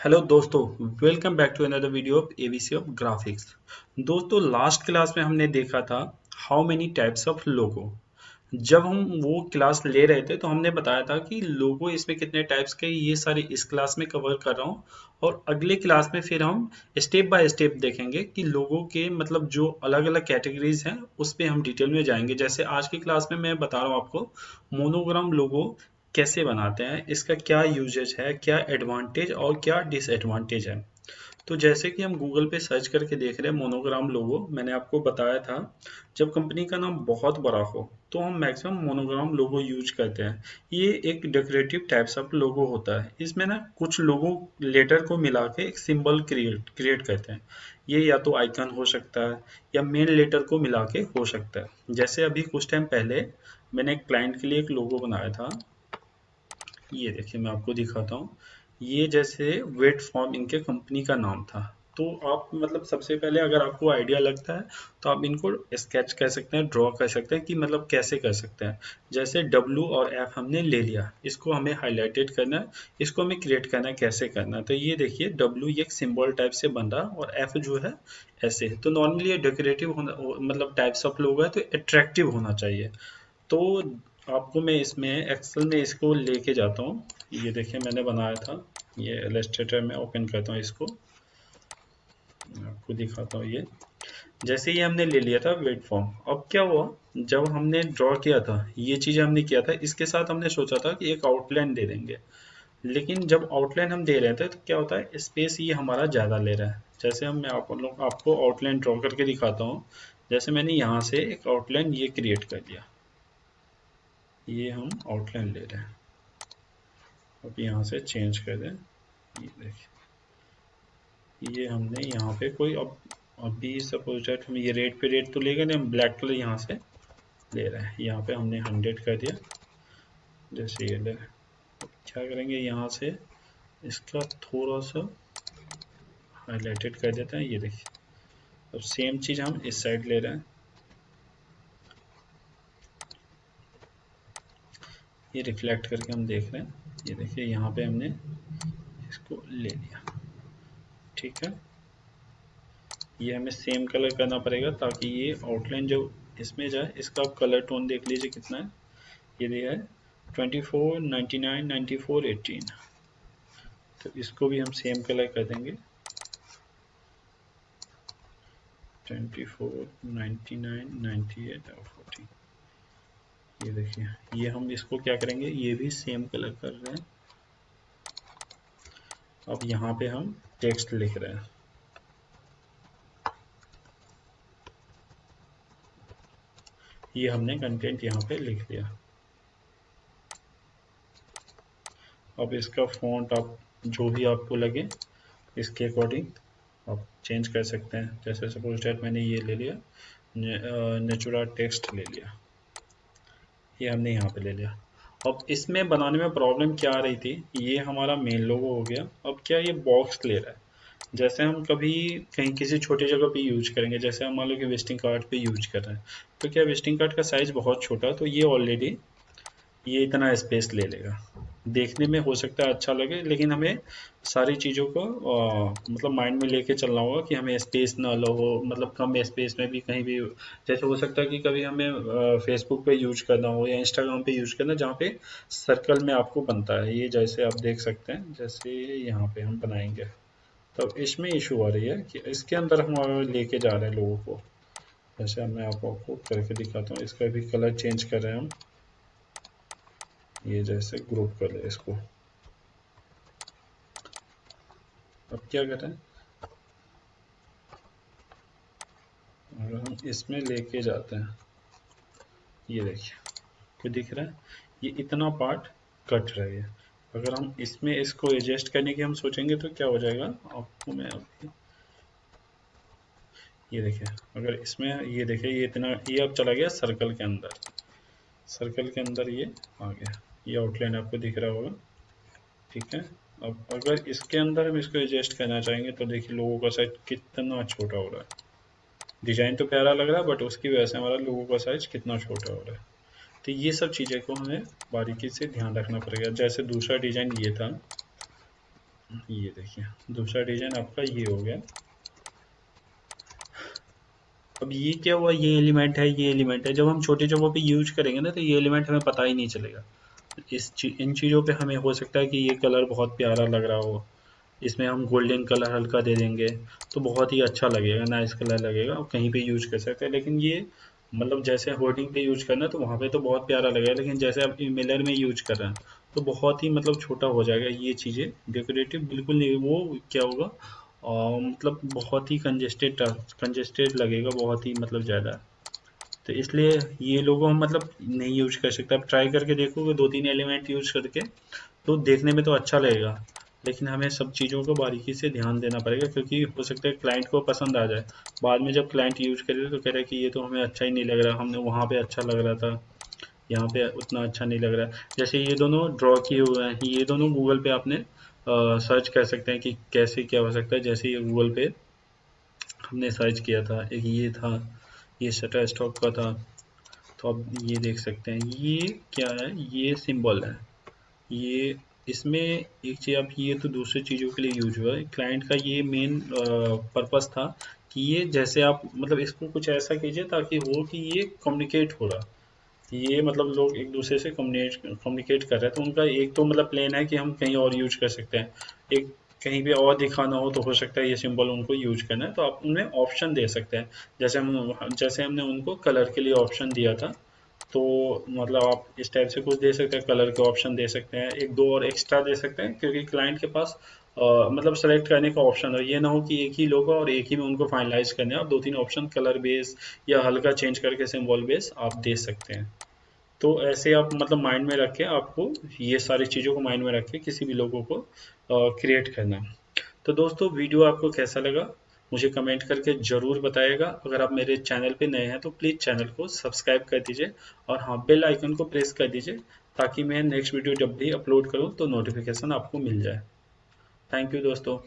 Hello दोस्तों, welcome back to another video of ABC of graphics. दोस्तों, last class में हमने देखा था how many types of logo. जब हम वो क्लास ले रहे थे तो हमने बताया था कि लोगो इसमें कितने टाइप्स के, ये सारे इस क्लास में कवर कर रहा हूँ। और अगले क्लास में फिर हम स्टेप बाय स्टेप देखेंगे कि लोगो के मतलब जो अलग अलग कैटेगरीज हैं उस पे हम डिटेल में जाएंगे। जैसे आज की क्लास में मैं बता रहा हूँ आपको मोनोग्राम लोगो कैसे बनाते हैं, इसका क्या यूजेज है, क्या एडवांटेज और क्या डिसएडवांटेज है। तो जैसे कि हम गूगल पे सर्च करके देख रहे हैं मोनोग्राम लोगो, मैंने आपको बताया था जब कंपनी का नाम बहुत बड़ा हो तो हम मैक्सिमम मोनोग्राम लोगो यूज करते हैं। ये एक डेकोरेटिव टाइप्स ऑफ लोगो होता है। इसमें ना कुछ लोगो लेटर को मिला के एक सिंबल क्रिएट करते हैं। ये या तो आइकन हो सकता है या मेन लेटर को मिला के हो सकता है। जैसे अभी कुछ टाइम पहले मैंने एक क्लाइंट के लिए एक लोगो बनाया था। ये देखिए मैं आपको दिखाता हूँ। ये जैसे वेट फॉर्म इनके कंपनी का नाम था। तो आप मतलब सबसे पहले अगर आपको आइडिया लगता है तो आप इनको स्केच कर सकते हैं, ड्रॉ कर सकते हैं कि मतलब कैसे कर सकते हैं। जैसे W और F हमने ले लिया, इसको हमें हाईलाइटेड करना है, इसको हमें क्रिएट करना है, कैसे करना है। तो ये देखिए W एक सिंबल टाइप से बन रहा और F जो है ऐसे। तो नॉर्मली ये डेकोरेटिव होना मतलब टाइप्स ऑफ लोगो है तो अट्रैक्टिव होना चाहिए। तो आपको मैं इसमें एक्सेल में इसको लेके जाता हूँ। ये देखिए मैंने बनाया था, ये इलस्ट्रेटर में ओपन करता हूँ इसको, मैं आपको दिखाता हूँ। ये जैसे ही हमने ले लिया था वेट फॉर्म, अब क्या हुआ, जब हमने ड्रॉ किया था ये चीज़ हमने किया था, इसके साथ हमने सोचा था कि एक आउटलाइन दे देंगे। लेकिन जब आउटलाइन हम दे रहे थे तो क्या होता है, स्पेस ये हमारा ज़्यादा ले रहा है। जैसे हम मैं आपको आउटलाइन ड्रॉ करके दिखाता हूँ। जैसे मैंने यहाँ से एक आउटलाइन ये क्रिएट कर दिया, ये हम आउटलाइन ले रहे हैं। अब यहाँ से चेंज कर दें, ये देखिए ये हमने यहाँ पे कोई अब अभी सपोज डेट हम ये रेड पे रेड तो लेंगे नहीं, हम ब्लैक कलर यहाँ से ले रहे हैं। यहाँ पे हमने 100 कर दिया, जैसे ये ले रहे हैं। अब क्या करेंगे, यहाँ से इसका थोड़ा सा हाईलाइटेड कर देते हैं। ये देखिए अब सेम चीज़ हम इस साइड ले रहे हैं। ये रिफ्लेक्ट करके हम देख रहे हैं। ये देखिए यहाँ पे हमने इसको ले लिया, ठीक है। ये हमें सेम कलर करना पड़ेगा ताकि ये आउटलाइन जो इसमें जाए। इसका आप कलर टोन देख लीजिए कितना है, ये दिया है 24, 99, 94, 18। तो इसको भी हम सेम कलर कर देंगे, 24, 99, 98 और 14। ये देखिए ये हम इसको क्या करेंगे, ये भी सेम कलर कर रहे हैं। अब यहाँ पे हम टेक्स्ट लिख रहे हैं। ये हमने कंटेंट यहाँ पे लिख दिया। अब इसका फॉन्ट आप जो भी आपको लगे इसके अकॉर्डिंग आप चेंज कर सकते हैं। जैसे सपोज डेट मैंने ये ले लिया, नेचुरा टेक्स्ट ले लिया, ये हमने यहाँ पे ले लिया। अब इसमें बनाने में प्रॉब्लम क्या आ रही थी, ये हमारा मेन लोगो हो गया। अब क्या ये बॉक्स ले रहा है। जैसे हम कभी कहीं किसी छोटी जगह पे यूज करेंगे, जैसे हम मान लो कि विजिटिंग कार्ड पे यूज कर रहे हैं, तो क्या विजिटिंग कार्ड का साइज बहुत छोटा है तो ये ऑलरेडी ये इतना स्पेस ले लेगा। देखने में हो सकता है अच्छा लगे, लेकिन हमें सारी चीज़ों को मतलब माइंड में लेके चलना होगा कि हमें स्पेस ना लो हो, मतलब कम स्पेस में भी कहीं भी। जैसे हो सकता है कि कभी हमें फेसबुक पे यूज करना हो या इंस्टाग्राम पे यूज करना, जहाँ पे सर्कल में आपको बनता है। ये जैसे आप देख सकते हैं, जैसे यहाँ पे हम बनाएंगे तब इसमें इशू आ रही है कि इसके अंदर हम लेके जा रहे हैं लोगों को। जैसे अब मैं आपको करके दिखाता हूँ, इसका भी कलर चेंज कर रहे हैं हम। ये जैसे ग्रुप कर ले इसको। अब क्या करें, अगर हम इसमें लेके जाते हैं, ये देखिए कोई दिख रहा है, ये इतना पार्ट कट रहा है। अगर हम इसमें इसको एडजस्ट करने की हम सोचेंगे तो क्या हो जाएगा, आपको मैं अभी ये देखिए, अगर इसमें ये देखिए ये इतना, ये अब चला गया सर्कल के अंदर। सर्कल के अंदर ये आ गया, ये आउटलाइन आपको दिख रहा होगा, ठीक है। अब अगर इसके अंदर हम इसको एडजस्ट करना चाहेंगे तो देखिए लोगों का साइज कितना छोटा हो रहा है। डिजाइन तो प्यारा लग रहा है बट उसकी वजह से हमारा लोगों का साइज कितना छोटा हो रहा है। तो ये सब चीज़ें को हमें बारीकी से ध्यान रखना पड़ेगा। जैसे दूसरा डिजाइन ये था, ये देखिए दूसरा डिजाइन आपका ये हो गया। अब ये क्या हुआ, ये एलिमेंट है, ये एलिमेंट है, जब हम छोटी जगहों पे यूज करेंगे ना तो ये एलिमेंट हमें पता ही नहीं चलेगा। इन चीज़ों पे हमें हो सकता है कि ये कलर बहुत प्यारा लग रहा हो, इसमें हम गोल्डन कलर हल्का दे देंगे तो बहुत ही अच्छा लगेगा, नाइस कलर लगेगा और कहीं पे यूज कर सकते हैं। लेकिन ये मतलब जैसे होर्डिंग पे यूज करना है तो वहाँ पे तो बहुत प्यारा लगेगा, लेकिन जैसे आप मिलर में यूज कर रहे हैं तो बहुत ही मतलब छोटा हो जाएगा। ये चीज़ें डेकोरेटिव बिल्कुल नहीं, वो क्या होगा मतलब बहुत ही कंजेस्टेड कंजेस्टेड लगेगा, बहुत ही मतलब ज़्यादा। तो इसलिए ये लोगो हम मतलब नहीं यूज कर सकते। आप ट्राई करके देखोगे 2-3 एलिमेंट यूज करके तो देखने में तो अच्छा लगेगा, लेकिन हमें सब चीज़ों को बारीकी से ध्यान देना पड़ेगा, क्योंकि हो सकता है क्लाइंट को पसंद आ जाए, बाद में जब क्लाइंट यूज करे तो कह रहा है कि ये तो हमें अच्छा ही नहीं लग रहा, हमने वहाँ पे अच्छा लग रहा था, यहाँ पे उतना अच्छा नहीं लग रहा है। जैसे ये दोनों ड्रॉ किए हुए हैं, ये दोनों गूगल पे आपने सर्च कर सकते हैं कि कैसे क्या हो सकता है। जैसे ये गूगल पे हमने सर्च किया था, एक ये था, ये शटर स्टॉक का था, तो आप ये देख सकते हैं ये क्या है, ये सिंबल है। ये इसमें एक चीज़, आप ये तो दूसरी चीज़ों के लिए यूज हुआ है, क्लाइंट का ये मेन पर्पस था कि ये जैसे आप मतलब इसको कुछ ऐसा कीजिए ताकि हो कि ये कम्युनिकेट हो रहा, ये मतलब लोग एक दूसरे से कम्युनिकेट कर रहे हैं। तो उनका एक तो मतलब प्लान है कि हम कहीं और यूज कर सकते हैं, एक कहीं पे और दिखाना हो तो हो सकता है ये सिंबल उनको यूज करना है, तो आप उन्हें ऑप्शन दे सकते हैं। जैसे हमने उनको कलर के लिए ऑप्शन दिया था, तो मतलब आप इस टाइप से कुछ दे सकते हैं, कलर के ऑप्शन दे सकते हैं, एक दो और एक्स्ट्रा दे सकते हैं, क्योंकि क्लाइंट के पास मतलब सेलेक्ट करने का ऑप्शन हो, ये ना हो कि एक ही लोगो और एक ही में उनको फाइनलाइज करने हैं। आप 2-3 ऑप्शन कलर बेस या हल्का चेंज करके सिंबल बेस आप दे सकते हैं। तो ऐसे आप मतलब माइंड में रख के आपको ये सारी चीज़ों को माइंड में रख के किसी भी लोगों को क्रिएट करना है। तो दोस्तों वीडियो आपको कैसा लगा मुझे कमेंट करके ज़रूर बताइएगा। अगर आप मेरे चैनल पे नए हैं तो प्लीज़ चैनल को सब्सक्राइब कर दीजिए और हाँ बेल आइकन को प्रेस कर दीजिए, ताकि मैं नेक्स्ट वीडियो जब भी अपलोड करूँ तो नोटिफिकेशन आपको मिल जाए। थैंक यू दोस्तों।